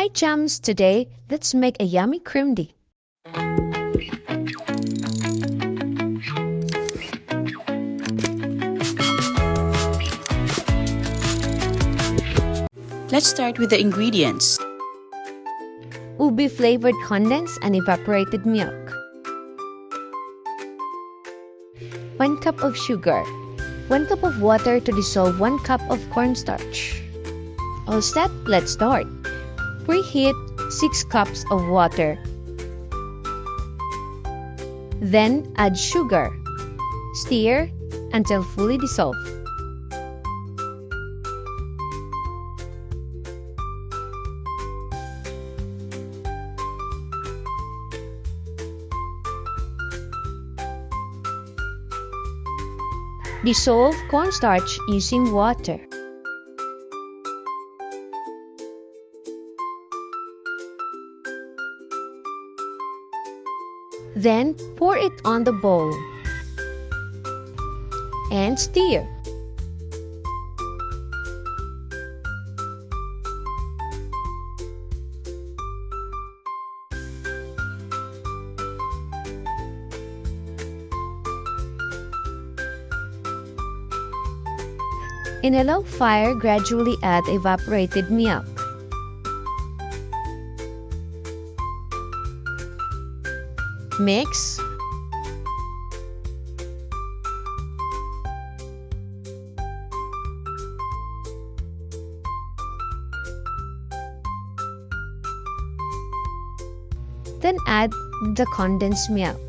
Hi chums, today let's make a yummy cremdy. Let's start with the ingredients. Ubi flavored condensed and evaporated milk. 1 cup of sugar. 1 cup of water to dissolve 1 cup of cornstarch. All set, let's start. Preheat 6 cups of water. Then add sugar. Stir until fully dissolved. Dissolve cornstarch using water. Then pour it on the bowl and stir. In a low fire, gradually add evaporated milk. Mix. Then add the condensed milk.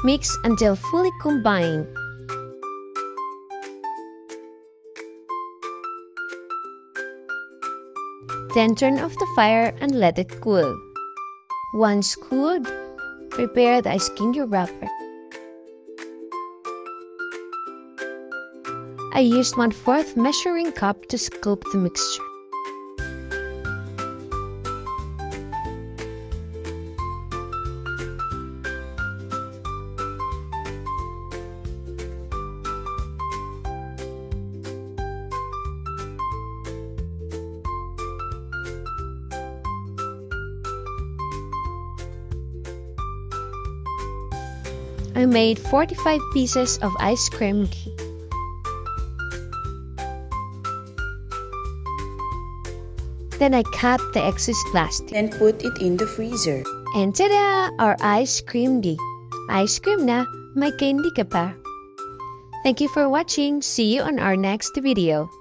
Mix until fully combined. Then turn off the fire and let it cool. Once cooled, prepare the ice candy wrapper. I used 1/4 measuring cup to scoop the mixture. I made 45 pieces of ice cream cake. Then I cut the excess plastic. Then put it in the freezer. And tada! Our ice cream di. Ice cream na, may candy ka pa. Thank you for watching. See you on our next video.